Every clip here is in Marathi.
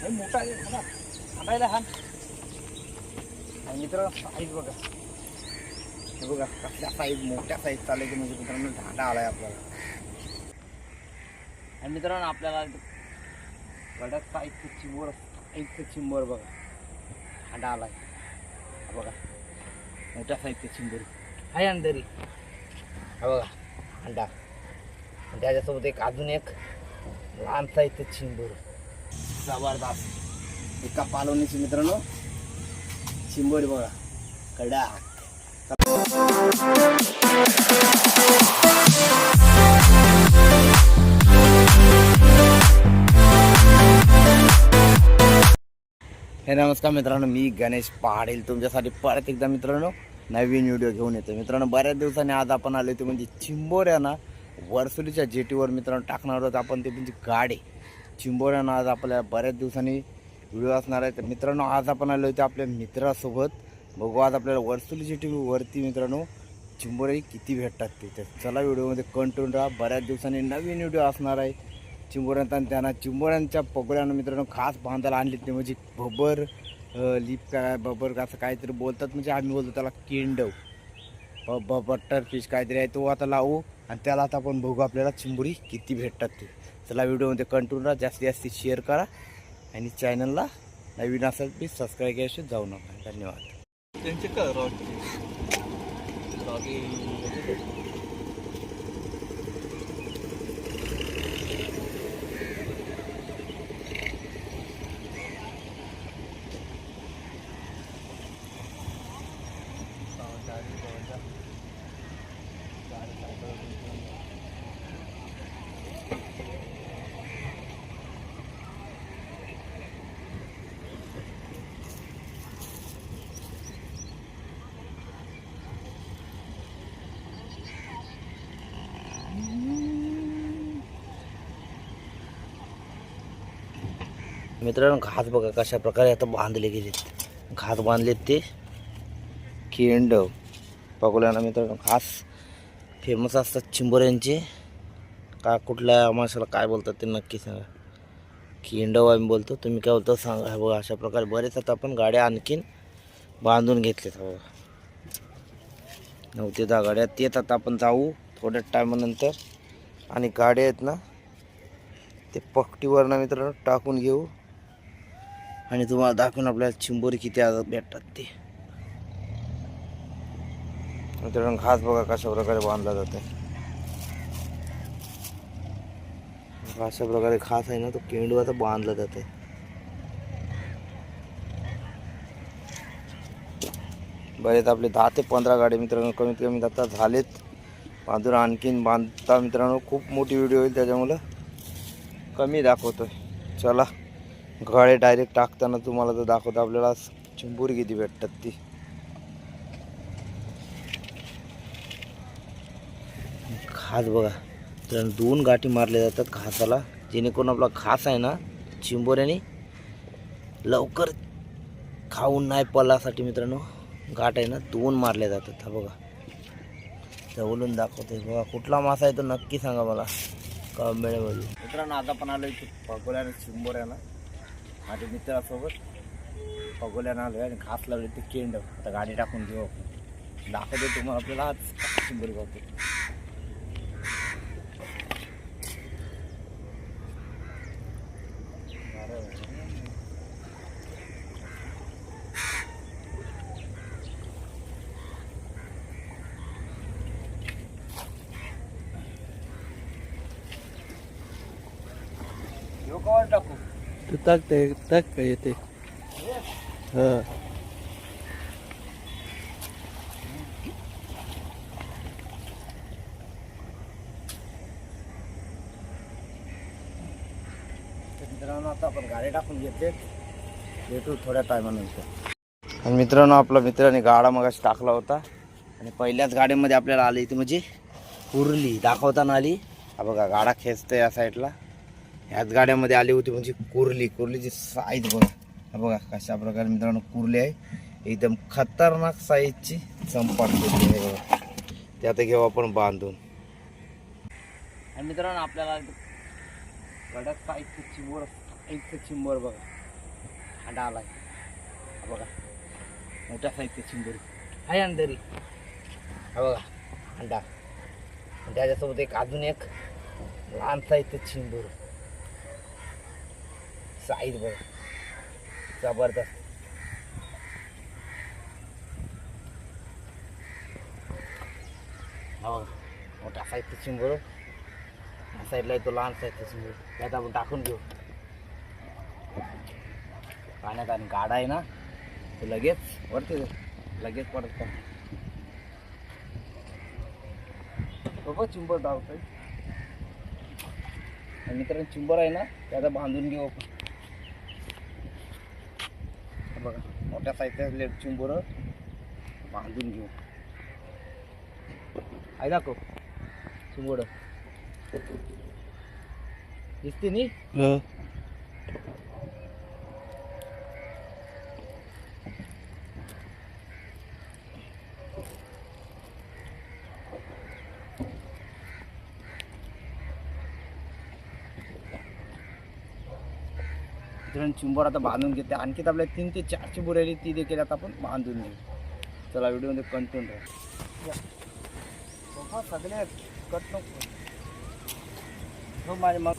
मोठा आहे बघा, हाणायला हाण. आणि मित्रांनो साईज बघा, हे बघा कसल्या साईज, मोठ्या साईज चालायची म्हणजे मित्रांनो ढांडा आलाय आपल्याला. आणि मित्रांनो आपल्याला कडक साईजचं चिंबोर, साईजचं चिंबोर बघा ढांडा आलाय बघा, मोठ्या साईजचं चिंबोर आहे अंधरी. हा बघा अंडा, आणि त्याच्यासोबत एक अजून एक लहान साईजचं चिंबोर जबरदस्त. एका पालवणीची मित्रांनो चिंबोरी बघा कडा. हे नमस्कार मित्रांनो, मी गणेश पहाडेल तुमच्यासाठी परत एकदा मित्रांनो नवीन व्हिडिओ घेऊन येतो. मित्रांनो बऱ्याच दिवसांनी आज आपण आलो होतो म्हणजे चिंबोऱ्यांना वरसुलीच्या जेटीवर मित्रांनो टाकणार आहोत आपण. ते म्हणजे गाडी चिंबोऱ्यांना आज आपल्या बऱ्याच दिवसांनी व्हिडिओ असणार आहे. तर मित्रांनो आज आपण आलो होतो आपल्या मित्रासोबत. बघू आज आपल्याला वरसुली जेटीवरती मित्रांनो चिंबोरे किती भेटतात ते. तर चला व्हिडिओमध्ये कंटिन्यू राहा, बऱ्याच दिवसांनी नवीन व्हिडिओ असणार आहे चिंबोऱ्यांचा. आणि त्यांना चिंबोऱ्यांच्या पगड्यानं मित्रांनो खास बांधायला आणली ते म्हणजे बबर लिप काय बबर असं काहीतरी बोलतात, म्हणजे आम्ही बोलतो त्याला केंडव बटर फिश काहीतरी आहे. तो आता लावू आणि त्याला आता आपण बघू आपल्याला चिंबोरी किती भेटतात ते. चला व्हिडिओमध्ये कंटिन्यू राहा, जास्तीत जास्त शेअर करा आणि चॅनलला नवीन असेल प्लीज सबस्क्राईब केल्याशिवाय जाऊ नका. धन्यवाद. त्यांचे का मित्रांनो घास बघा कशा प्रकारे आता बांधले गेलेत. घास बांधलेत ते केंडव पगोल्यानं. मित्रांनो घास फेमस असतात चिंबोऱ्यांचे. का कुठल्या माशाला काय बोलतात ते नक्की सांगा. केंडव आम्ही बोलतो, तुम्ही काय बोलतो सांगा. हे बघा अशा प्रकारे बरेच आता आपण गाड्या आणखीन बांधून घेतलेत. बघा 9 ते 10 गाड्या तेच आता आपण जाऊ थोड्या टायमानंतर. आणि गाड्या आहेत ना ते पकटीवरनं मित्रांनो टाकून घेऊ आणि तुम्हाला दाखवून आपल्याला चिंबोरी किती आज भेटतात ते. मित्रांनो घास बघा कशा प्रकारे बांधला जाते. अशा प्रकारे घास आहे ना तो केंडू आता बांधला जाते. बरेच आपले 10 ते 15 गाडी मित्रांनो कमीत कमी आता झालेत बांधून. आणखीन बांधता मित्रांनो खूप मोठी व्हिडिओ होईल त्याच्यामुळं कमी दाखवतोय. चला गाडी डायरेक्ट टाकताना तुम्हाला तर दाखवतो आपल्याला चिंबोरी किती भेटतात ती. घास बघा तर 2 गाठी मारल्या जातात घासाला, जेणेकरून आपला घास आहे ना चिंबोऱ्याने लवकर खाऊन नाही पडल्यासाठी मित्रांनो गाठ आहे ना 2 मारल्या जातात. हा बघा जवळून दाखवते बघा. कुठला मासा आहे तो नक्की सांगा मला का मिळेल. मित्रांनो आता पण आलो इथे पगोल्यानं चिंबोऱ्यानं माझ्या मित्रासोबत. पगोल्यानं आलो आणि घास लावले ते केंड. आता गाडी टाकून घेऊ आपण, दाखवतो तुम्हाला आपल्याला आज चिंबोरी गावते. कवर टाकू तू टाकते टाक काय येते. हां मित्रांनो आता आपण गाडी टाकून घेते, भेटू थोड्या टायमानंतर. आणि मित्रांनो आपला मित्राने गाडा मगाशी टाकला होता आणि पहिल्याच गाडीमध्ये आपल्याला आली इथे म्हणजे कुर्ली दाखवताना आली. हा बघा गाडा खेचतोय या साईडला. ह्याच गाड्यामध्ये आली होती म्हणजे कुर्लीची साईज बघा. हा बघा कशा प्रकारे मित्रांनो कुर्ली आहे, एकदम खतरनाक साईजची संपाट कुर्ली आहे बघा. ते आता घेऊ आपण बांधून. आणि मित्रांनो आपल्याला कडक साईजचं चिंबोर बघा अंडा आलाय हा बघा, मोठ्या साईजचे चिंबोरी आहे अंधरी हा बघा अंडा. आणि त्याच्यासोबत एक अजून एक लहान साईजचं चिंबोर. साईज बघा जबरदस्त. हो मोठ्या साईजचं चिंबोर. या साईडला येतो लहान साईजचं चिंबोर. त्यात आपण टाकून घेऊ पाण्यात. आणि गाडा आहे ना तो लगेच वरती लगेच पडत का बघ चिंबर धावतोय. आणि मित्रांनो चिंबर आहे ना त्याला बांधून घेऊ आपण. बघा मोठ्या साईजच्या चिंबर बांधून घेऊ. आहे दाखव चिंबोड दिसते नी. चिंबोर आता बांधून घेते. आणखी आपल्या 3 ते 4 चिंबोर राहिली ती देखील आता आपण बांधून घेऊ. चला व्हिडिओमध्ये कंटिन्यू राहा. सगळे कट नको माझे मग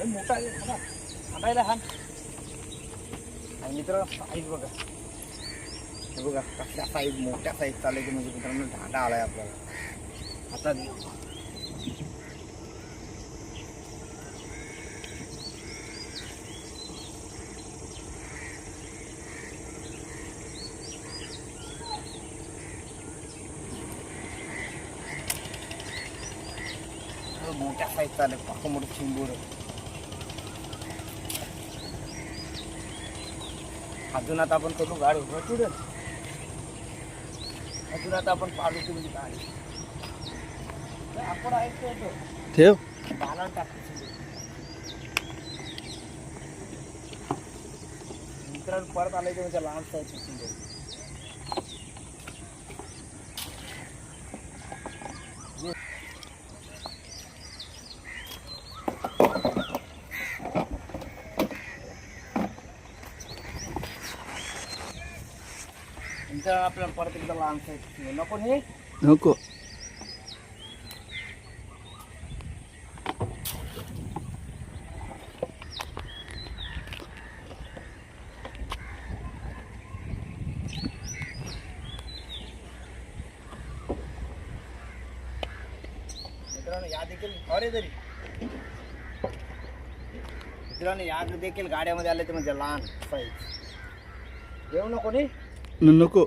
मोठा हातायला हा. आणि मित्रांनो साईज बघा हे बघा कसल्या साईज मोठ्या साईज चालायची. म्हणजे मित्रांनो ढांडा आलाय आपल्याला हातात. मोठ्या साईज चालेल पाक मोठं चिंबोर. अजून आता आपण करू गाडी पुढे. अजून आता आपण पाडू तुम्ही गाडी आपण ऐकतो ठेव बाला टाकतो. मित्रांनो परत आलाय की म्हणजे लहान साईजची चिंबोर. आपल्याला परत एकदा लहान साईज नको नाही नको. मित्रांनो या देखील अरे तरी मित्रांनो या देखील गाड्यामध्ये आले ते म्हणजे लहान साईज. येऊ नको नाही नको.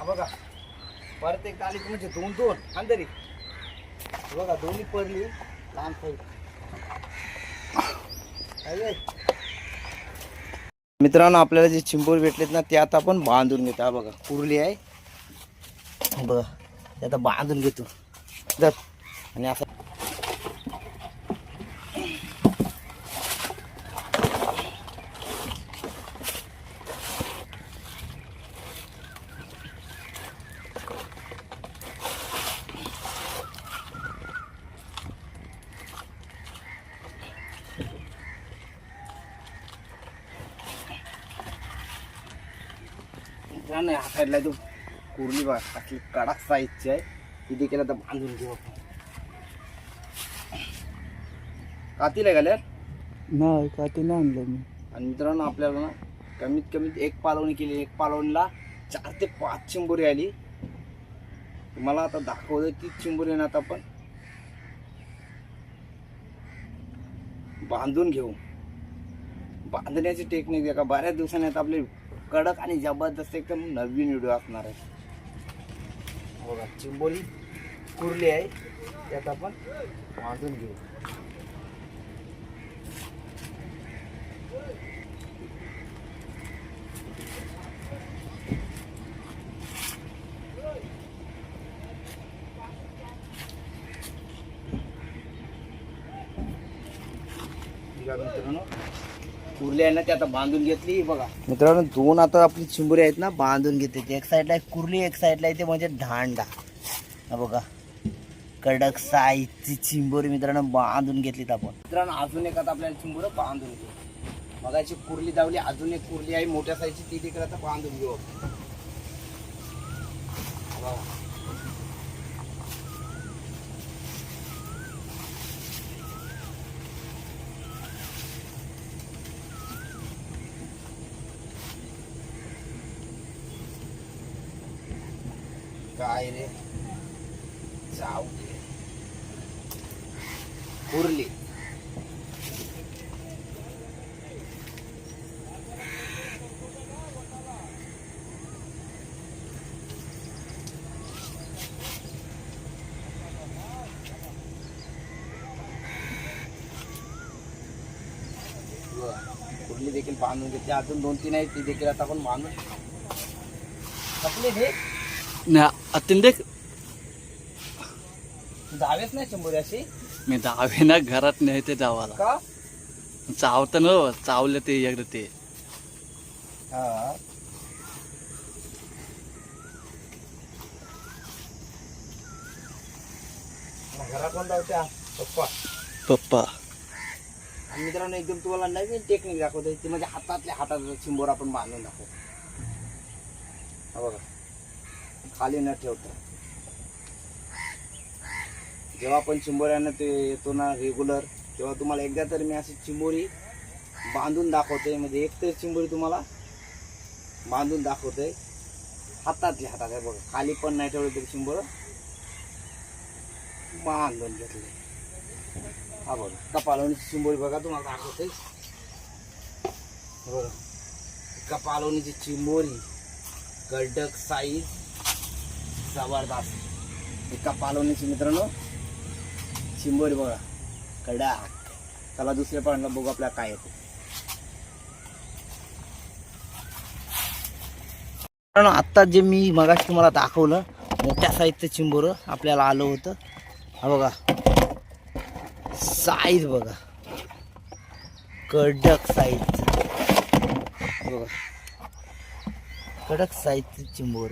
बघा परत एक आली म्हणजे 2-2 अंधरी बघा दोन्ही पडली लहान साईज. मित्रांनो आपल्याला जे चिंबोर भेटलेत ना ते आता आपण बांधून घेतो. बघा कुरली आहे बघा ते आता बांधून घेतो जर. आणि असं मित्रांनो ह्या साईडला जो कुरली बघा कसली कडक साईजची आहे. ती देखील आता बांधून घेऊ आपण. कातीला घाल्या नाही कातीला आणलं मी. आणि मित्रांनो आपल्याला ना कमीत कमी 1 पालवणी केली. 1 पालवणीला 4 ते 5 चिंबोरी आली. तुम्हाला आता दाखवलं ती चिंबोरी ना आता आपण बांधून घेऊ. बांधण्याची टेक्निक आहे का बऱ्याच दिवसांनी आता आपले कडक आणि जबरदस्त एकदम नवीन व्हिडिओ असणार आहे. बघा चिंबोरी कुरली आहे त्यात आपण बांधून घेऊ. बघा मित्रांनो, कुर्ली आहे ना ते आता बांधून घेतली बघा मित्रांनो. दोन आता आपली चिंबोरी आहेत ना बांधून घेतली. एक साईडला आहे कुर्ली, एक साईडला आहे ते म्हणजे ढांडा. हा बघा कडक साईजची चिंबोरी मित्रांनो बांधून घेतलीत आपण. मित्रांनो अजून एक आता आपल्याला चिंबोर बांधून घेऊ. मगाची कुर्ली दावली, अजून एक कुर्ली आहे मोठ्या साईजची, ती देखील आता बांधून घेऊ आपण. बघा. काय रे जाऊ दे कुर्ली. कुर्ली देखील बांधून घेतली. अजून 2-3 आहेत ती देखील आता आपण बांधून टाकले. हे ना अतिन देख जावेच नाही चिंबोरी अशी. मी जावे ना घरात नाही ते जावाला का चावतं ना चावलं ते एकदा ते. हा घरात पण जाऊच्या पप्पा. पप्पा आणि मित्रांनो एकदम तुम्हाला नवीन टेक्निक दाखवतो. ती म्हणजे हातातल्या हातात चिंबोर आपण बांधून दाखवतो. हा बघा खाली न ठेवता. जेव्हा आपण चिंबोऱ्यांना ते येतो ना रेग्युलर, तेव्हा तुम्हाला एकदा तरी मी अशी चिंबोरी बांधून दाखवतोय. म्हणजे एक तरी चिंबोरी तुम्हाला बांधून दाखवतोय हातातल्या हातात. आहे बघा खाली पण नाही ठेवलं तरी चिंबोर बांधून घेतले. हा बघा कपालवणीची चिंबोरी बघा तुम्हाला दाखवते. बघा कपालवणीची चिंबोरी कडक साईज जबरदस्त. कपालवणीची मित्रांनो चिंबोरी बघा कडक. चला दुसऱ्या पाण्याला बघू आपल्याला काय येते. आता जे मी मगाशी तुम्हाला दाखवलं मोठ्या साईजचं चिंबोर आपल्याला आलं होतं. हा बघा साईज बघा कडक साईज बघा कडक साईजचं चिंबोर.